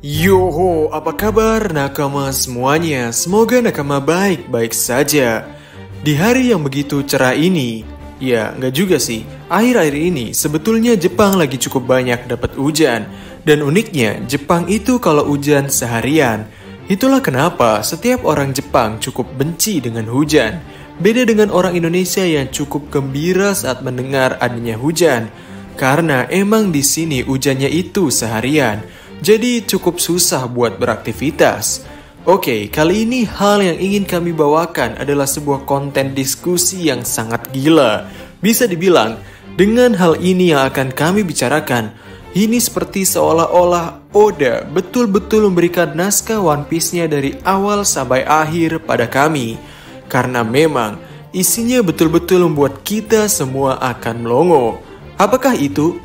Yoho, apa kabar nakama semuanya? Semoga nakama baik-baik saja. Di hari yang begitu cerah ini, ya nggak juga sih, akhir-akhir ini sebetulnya Jepang lagi cukup banyak dapat hujan. Dan uniknya, Jepang itu kalau hujan seharian. Itulah kenapa setiap orang Jepang cukup benci dengan hujan. Beda dengan orang Indonesia yang cukup gembira saat mendengar adanya hujan. Karena emang di sini hujannya itu seharian. Jadi cukup susah buat beraktivitas. Oke, kali ini hal yang ingin kami bawakan adalah sebuah konten diskusi yang sangat gila. Bisa dibilang, dengan hal ini yang akan kami bicarakan, ini seperti seolah-olah Oda betul-betul memberikan naskah One Piece-nya dari awal sampai akhir pada kami. Karena memang isinya betul-betul membuat kita semua akan melongo. Apakah itu?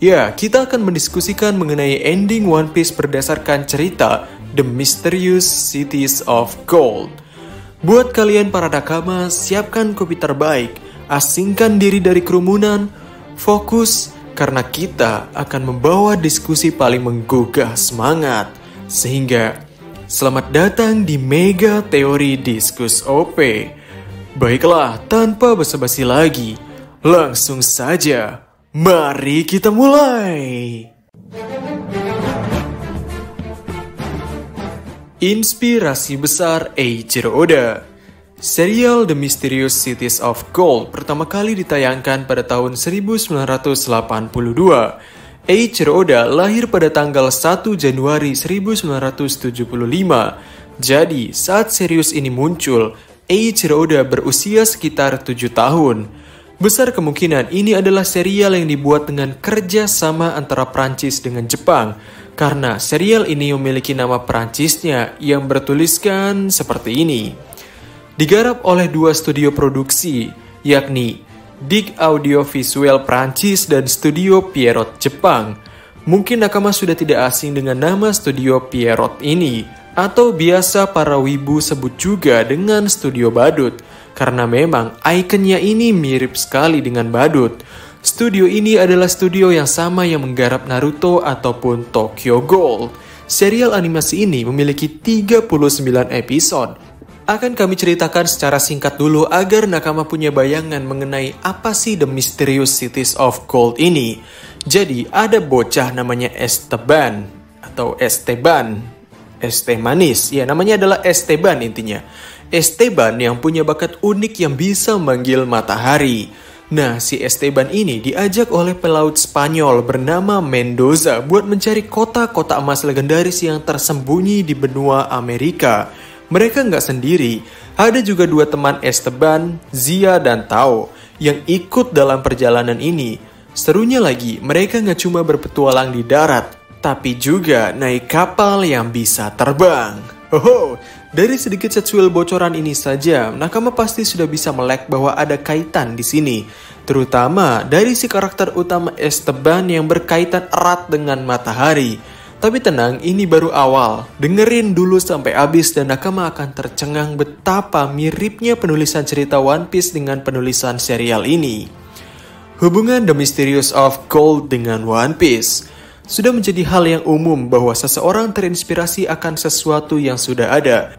Ya, kita akan mendiskusikan mengenai ending One Piece berdasarkan cerita The Mysterious Cities of Gold. Buat kalian para nakama, siapkan kopi terbaik, asingkan diri dari kerumunan, fokus, karena kita akan membawa diskusi paling menggugah semangat. Sehingga, selamat datang di Mega Teori Diskus OP. Baiklah, tanpa basa-basi lagi, langsung saja. Mari kita mulai! Inspirasi besar Eiichiro Oda. Serial The Mysterious Cities of Gold pertama kali ditayangkan pada tahun 1982. Eiichiro Oda lahir pada tanggal 1 Januari 1975. Jadi, saat serius ini muncul, Eiichiro Oda berusia sekitar 7 tahun. Besar kemungkinan ini adalah serial yang dibuat dengan kerja sama antara Prancis dengan Jepang, karena serial ini memiliki nama Prancisnya yang bertuliskan seperti ini. Digarap oleh dua studio produksi, yakni Dig Audiovisuel Prancis dan Studio Pierrot Jepang. Mungkin nakama sudah tidak asing dengan nama Studio Pierrot ini, atau biasa para wibu sebut juga dengan Studio Badut. Karena memang ikonnya ini mirip sekali dengan badut. Studio ini adalah studio yang sama yang menggarap Naruto ataupun Tokyo Ghoul. Serial animasi ini memiliki 39 episode. Akan kami ceritakan secara singkat dulu agar nakama punya bayangan mengenai apa sih The Mysterious Cities of Gold ini. Jadi ada bocah namanya Esteban atau Esteban. Manis, ya namanya adalah Esteban intinya. Esteban yang punya bakat unik yang bisa memanggil matahari. Nah, si Esteban ini diajak oleh pelaut Spanyol bernama Mendoza buat mencari kota-kota emas legendaris yang tersembunyi di benua Amerika. Mereka nggak sendiri, ada juga dua teman Esteban, Zia dan Tao, yang ikut dalam perjalanan ini. Serunya lagi, mereka nggak cuma berpetualang di darat, tapi juga naik kapal yang bisa terbang. Dari sedikit secuil bocoran ini saja, nakama pasti sudah bisa melek bahwa ada kaitan di sini. Terutama dari si karakter utama Esteban yang berkaitan erat dengan matahari. Tapi tenang, ini baru awal. Dengerin dulu sampai habis dan nakama akan tercengang betapa miripnya penulisan cerita One Piece dengan penulisan serial ini. Hubungan The Mysterious of Gold dengan One Piece sudah menjadi hal yang umum bahwa seseorang terinspirasi akan sesuatu yang sudah ada.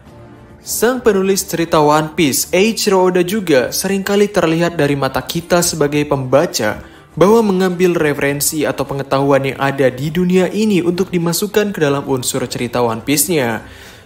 Sang penulis cerita One Piece, Eiichiro Oda juga seringkali terlihat dari mata kita sebagai pembaca bahwa mengambil referensi atau pengetahuan yang ada di dunia ini untuk dimasukkan ke dalam unsur cerita One Piece-nya.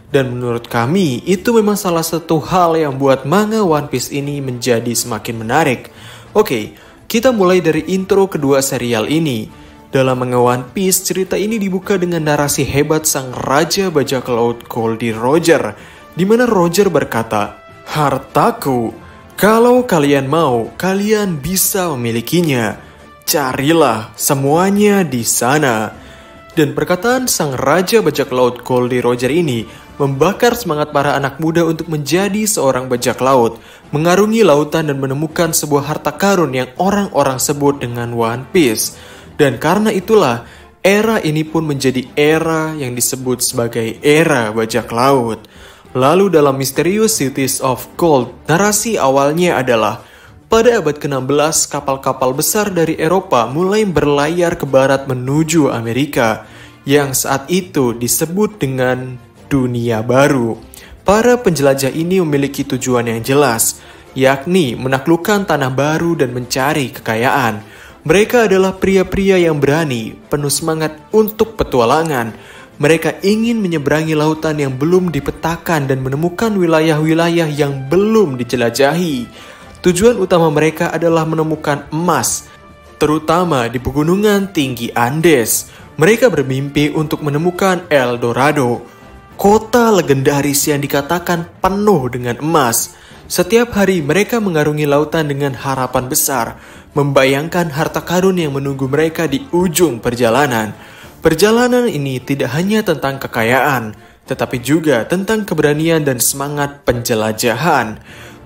Dan menurut kami, itu memang salah satu hal yang buat manga One Piece ini menjadi semakin menarik. Oke, kita mulai dari intro kedua serial ini. Dalam manga One Piece, cerita ini dibuka dengan narasi hebat sang Raja Bajak Laut Goldie Roger, di mana Roger berkata, "Hartaku, kalau kalian mau, kalian bisa memilikinya. Carilah semuanya di sana." Dan perkataan sang Raja Bajak Laut Goldie Roger ini membakar semangat para anak muda untuk menjadi seorang bajak laut, mengarungi lautan dan menemukan sebuah harta karun yang orang-orang sebut dengan One Piece. Dan karena itulah, era ini pun menjadi era yang disebut sebagai era bajak laut. Lalu dalam Mysterious Cities of Gold, narasi awalnya adalah pada abad ke-16, kapal-kapal besar dari Eropa mulai berlayar ke barat menuju Amerika. yang saat itu disebut dengan dunia baru. Para penjelajah ini memiliki tujuan yang jelas, yakni menaklukkan tanah baru dan mencari kekayaan. Mereka adalah pria-pria yang berani, penuh semangat untuk petualangan. Mereka ingin menyeberangi lautan yang belum dipetakan dan menemukan wilayah-wilayah yang belum dijelajahi. Tujuan utama mereka adalah menemukan emas, terutama di pegunungan tinggi Andes. Mereka bermimpi untuk menemukan El Dorado, kota legendaris yang dikatakan penuh dengan emas. Setiap hari mereka mengarungi lautan dengan harapan besar, membayangkan harta karun yang menunggu mereka di ujung perjalanan. Perjalanan ini tidak hanya tentang kekayaan, tetapi juga tentang keberanian dan semangat penjelajahan.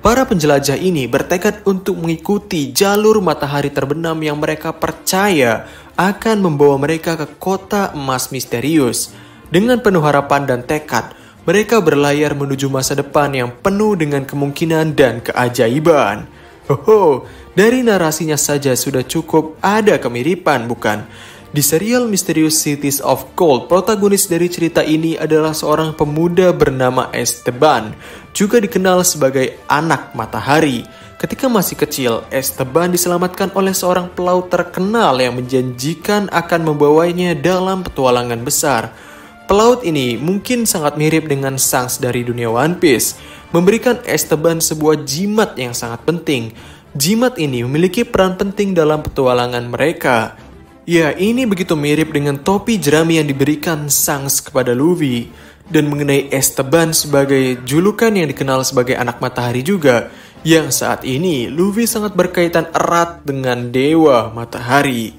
Para penjelajah ini bertekad untuk mengikuti jalur matahari terbenam yang mereka percaya akan membawa mereka ke kota emas misterius. Dengan penuh harapan dan tekad, mereka berlayar menuju masa depan yang penuh dengan kemungkinan dan keajaiban. Dari narasinya saja sudah cukup ada kemiripan, bukan? Di serial Mysterious Cities of Gold, protagonis dari cerita ini adalah seorang pemuda bernama Esteban, juga dikenal sebagai anak matahari. Ketika masih kecil, Esteban diselamatkan oleh seorang pelaut terkenal yang menjanjikan akan membawanya dalam petualangan besar. Pelaut ini mungkin sangat mirip dengan Shanks dari dunia One Piece, memberikan Esteban sebuah jimat yang sangat penting. Jimat ini memiliki peran penting dalam petualangan mereka. Ya, ini begitu mirip dengan topi jerami yang diberikan Shanks kepada Luffy. Dan mengenai Esteban sebagai julukan yang dikenal sebagai anak matahari juga, yang saat ini Luffy sangat berkaitan erat dengan dewa matahari.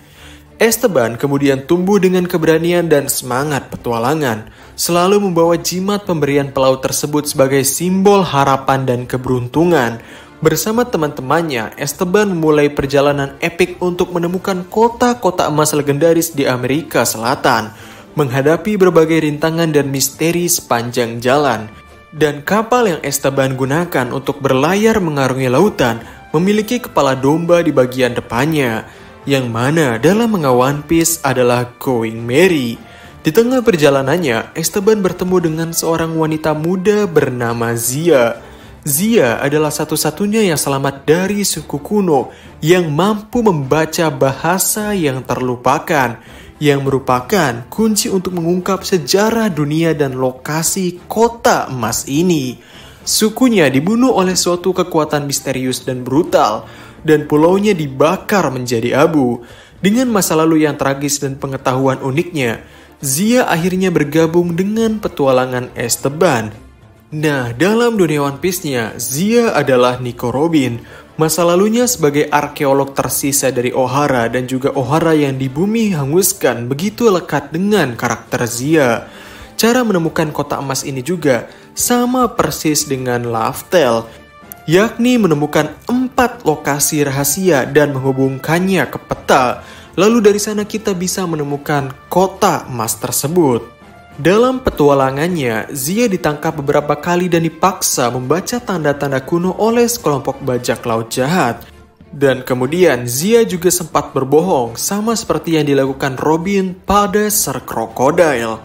Esteban kemudian tumbuh dengan keberanian dan semangat petualangan, selalu membawa jimat pemberian pelaut tersebut sebagai simbol harapan dan keberuntungan. Bersama teman-temannya, Esteban memulai perjalanan epik untuk menemukan kota-kota emas legendaris di Amerika Selatan, menghadapi berbagai rintangan dan misteri sepanjang jalan. Dan kapal yang Esteban gunakan untuk berlayar mengarungi lautan memiliki kepala domba di bagian depannya, yang mana dalam manga One Piece adalah Going Merry. Di tengah perjalanannya, Esteban bertemu dengan seorang wanita muda bernama Zia. Zia adalah satu-satunya yang selamat dari suku kuno yang mampu membaca bahasa yang terlupakan, yang merupakan kunci untuk mengungkap sejarah dunia dan lokasi kota emas ini. Sukunya dibunuh oleh suatu kekuatan misterius dan brutal, dan pulaunya dibakar menjadi abu. Dengan masa lalu yang tragis dan pengetahuan uniknya, Zia akhirnya bergabung dengan petualangan Esteban. Nah, dalam dunia One Piece-nya, Zia adalah Nico Robin. Masa lalunya sebagai arkeolog tersisa dari Ohara dan juga Ohara yang di bumi hanguskan begitu lekat dengan karakter Zia. Cara menemukan kota emas ini juga sama persis dengan Laugh Tale, yakni menemukan 4 lokasi rahasia dan menghubungkannya ke peta. Lalu dari sana kita bisa menemukan kota emas tersebut. Dalam petualangannya, Zia ditangkap beberapa kali dan dipaksa membaca tanda-tanda kuno oleh sekelompok bajak laut jahat. Dan kemudian Zia juga sempat berbohong, sama seperti yang dilakukan Robin pada Sir Crocodile.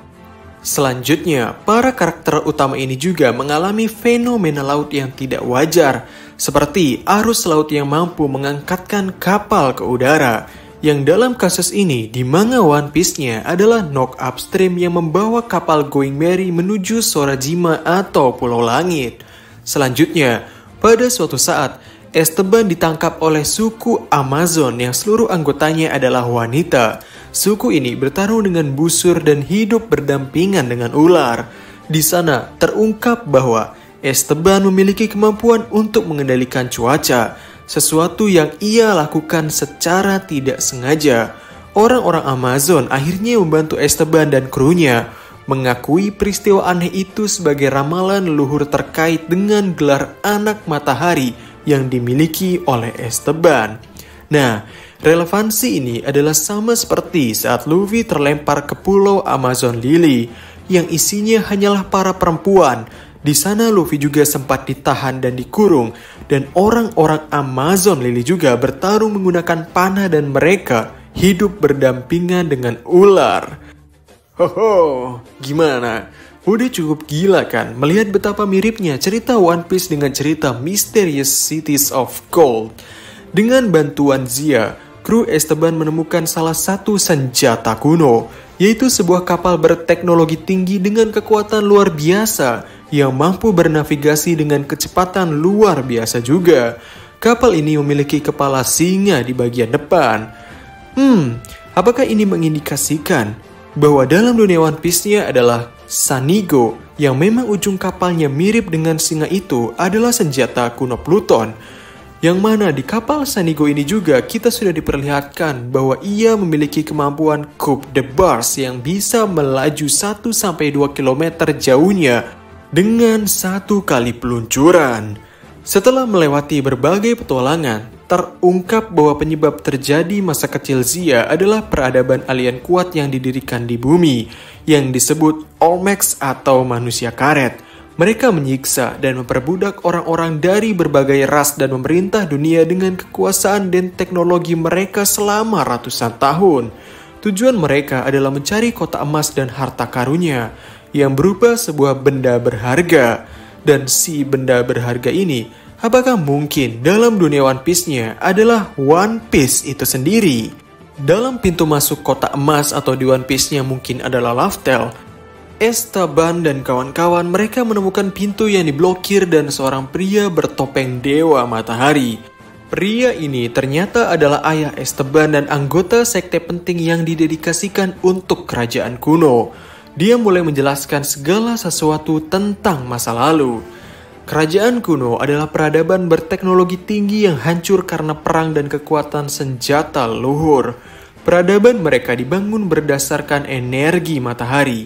Selanjutnya, para karakter utama ini juga mengalami fenomena laut yang tidak wajar, seperti arus laut yang mampu mengangkatkan kapal ke udara. Yang dalam kasus ini di manga One Piece-nya adalah Knock Upstream yang membawa kapal Going Merry menuju Sorajima atau Pulau Langit. Selanjutnya, pada suatu saat, Esteban ditangkap oleh suku Amazon yang seluruh anggotanya adalah wanita. Suku ini bertarung dengan busur dan hidup berdampingan dengan ular. Di sana terungkap bahwa Esteban memiliki kemampuan untuk mengendalikan cuaca, sesuatu yang ia lakukan secara tidak sengaja. Orang-orang Amazon akhirnya membantu Esteban dan krunya, mengakui peristiwa aneh itu sebagai ramalan leluhur terkait dengan gelar anak matahari yang dimiliki oleh Esteban. Nah, relevansi ini adalah sama seperti saat Luffy terlempar ke pulau Amazon Lily, yang isinya hanyalah para perempuan. Di sana Luffy juga sempat ditahan dan dikurung, dan orang-orang Amazon Lily juga bertarung menggunakan panah dan mereka hidup berdampingan dengan ular. Hoho, gimana? Udah cukup gila kan melihat betapa miripnya cerita One Piece dengan cerita Mysterious Cities of Gold. Dengan bantuan Zia, kru Esteban menemukan salah satu senjata kuno, yaitu sebuah kapal berteknologi tinggi dengan kekuatan luar biasa yang mampu bernavigasi dengan kecepatan luar biasa juga. Kapal ini memiliki kepala singa di bagian depan. Apakah ini mengindikasikan bahwa dalam dunia One Piece-nya adalah Sanigo yang memang ujung kapalnya mirip dengan singa itu adalah senjata kuno Pluton? Yang mana di kapal Sanigo ini juga kita sudah diperlihatkan bahwa ia memiliki kemampuan Coup de Barse yang bisa melaju 1-2 km jauhnya dengan satu kali peluncuran. Setelah melewati berbagai petualangan, terungkap bahwa penyebab terjadi masa kecil Zia adalah peradaban alien kuat yang didirikan di bumi, yang disebut Olmecs atau manusia karet. Mereka menyiksa dan memperbudak orang-orang dari berbagai ras dan memerintah dunia dengan kekuasaan dan teknologi mereka selama ratusan tahun. Tujuan mereka adalah mencari kota emas dan harta karunia yang berupa sebuah benda berharga. Dan si benda berharga ini, apakah mungkin dalam dunia One Piece-nya adalah One Piece itu sendiri? Dalam pintu masuk kota emas atau di One Piece-nya mungkin adalah Laftel, Esteban dan kawan-kawan mereka menemukan pintu yang diblokir dan seorang pria bertopeng dewa matahari. Pria ini ternyata adalah ayah Esteban dan anggota sekte penting yang didedikasikan untuk kerajaan kuno. Dia mulai menjelaskan segala sesuatu tentang masa lalu. Kerajaan kuno adalah peradaban berteknologi tinggi yang hancur karena perang dan kekuatan senjata luhur. Peradaban mereka dibangun berdasarkan energi matahari,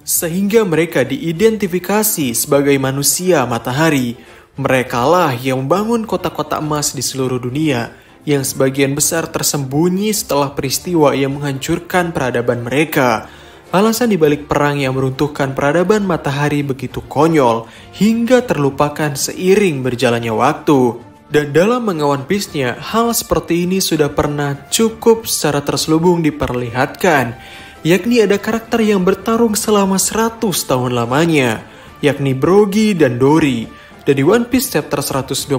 sehingga mereka diidentifikasi sebagai manusia matahari. Merekalah yang membangun kota-kota emas di seluruh dunia, yang sebagian besar tersembunyi setelah peristiwa yang menghancurkan peradaban mereka. Alasan dibalik perang yang meruntuhkan peradaban matahari begitu konyol, hingga terlupakan seiring berjalannya waktu. Dan dalam manga One Piece-nya, hal seperti ini sudah pernah cukup secara terselubung diperlihatkan, yakni ada karakter yang bertarung selama 100 tahun lamanya, yakni Brogy dan Dory. Dan di One Piece chapter 129,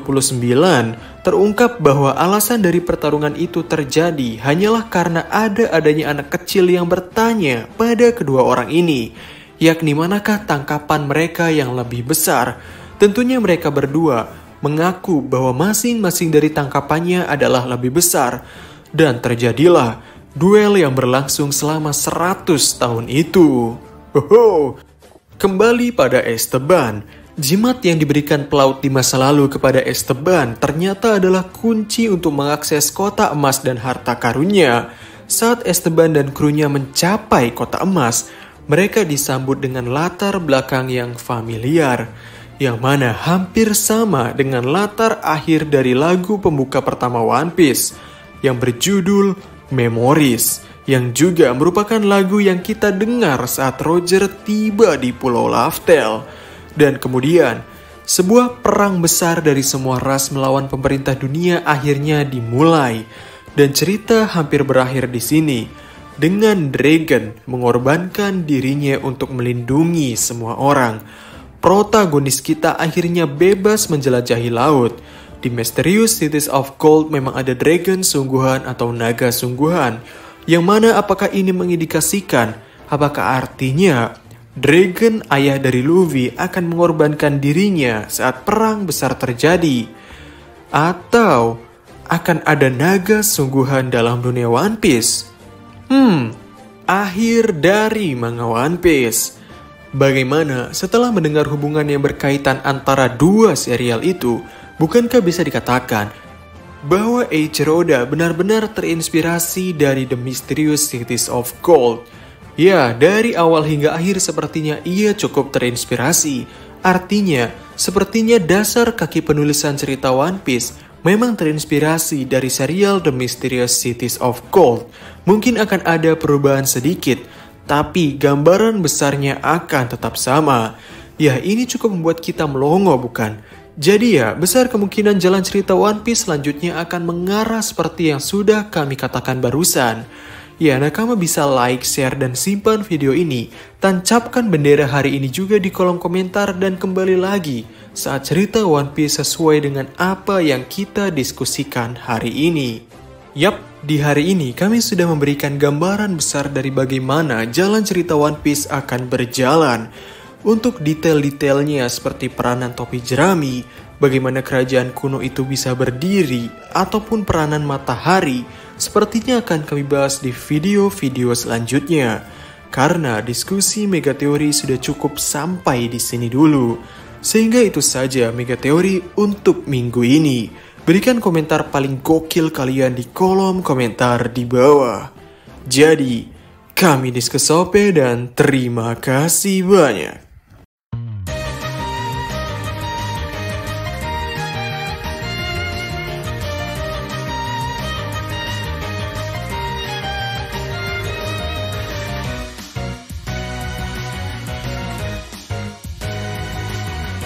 terungkap bahwa alasan dari pertarungan itu terjadi hanyalah karena adanya anak kecil yang bertanya pada kedua orang ini, yakni manakah tangkapan mereka yang lebih besar. Tentunya mereka berdua mengaku bahwa masing-masing dari tangkapannya adalah lebih besar, dan terjadilah duel yang berlangsung selama 100 tahun itu. Kembali pada Esteban. Jimat yang diberikan pelaut di masa lalu kepada Esteban ternyata adalah kunci untuk mengakses kota emas dan harta karunia. Saat Esteban dan krunya mencapai kota emas, mereka disambut dengan latar belakang yang familiar, yang mana hampir sama dengan latar akhir dari lagu pembuka pertama One Piece, yang berjudul Memories, yang juga merupakan lagu yang kita dengar saat Roger tiba di Pulau Laftel. Dan kemudian, sebuah perang besar dari semua ras melawan pemerintah dunia akhirnya dimulai. Dan cerita hampir berakhir di sini, dengan Dragon mengorbankan dirinya untuk melindungi semua orang. Protagonis kita akhirnya bebas menjelajahi laut. Di Mysterious Cities of Gold memang ada dragon sungguhan atau naga sungguhan, yang mana apakah ini mengindikasikan, apakah artinya Dragon ayah dari Luffy akan mengorbankan dirinya saat perang besar terjadi? Atau akan ada naga sungguhan dalam dunia One Piece? Akhir dari manga One Piece. Bagaimana setelah mendengar hubungan yang berkaitan antara dua serial itu, bukankah bisa dikatakan bahwa Eiichiro Oda benar-benar terinspirasi dari The Mysterious Cities of Gold? Ya, dari awal hingga akhir sepertinya ia cukup terinspirasi. Artinya, sepertinya dasar kaki penulisan cerita One Piece memang terinspirasi dari serial The Mysterious Cities of Gold. Mungkin akan ada perubahan sedikit, tapi gambaran besarnya akan tetap sama. Ya, ini cukup membuat kita melongo, bukan? Jadi ya, besar kemungkinan jalan cerita One Piece selanjutnya akan mengarah seperti yang sudah kami katakan barusan, Ya, nakama bisa like, share, dan simpan video ini. Tancapkan bendera hari ini juga di kolom komentar dan kembali lagi saat cerita One Piece sesuai dengan apa yang kita diskusikan hari ini. Yap, di hari ini kami sudah memberikan gambaran besar dari bagaimana jalan cerita One Piece akan berjalan. Untuk detail-detailnya seperti peranan topi jerami, bagaimana kerajaan kuno itu bisa berdiri, ataupun peranan matahari, sepertinya akan kami bahas di video-video selanjutnya. Karena diskusi Megateori sudah cukup sampai di sini dulu. Sehingga itu saja Megateori untuk minggu ini. Berikan komentar paling gokil kalian di kolom komentar di bawah. Jadi, kami Diskusope dan terima kasih banyak.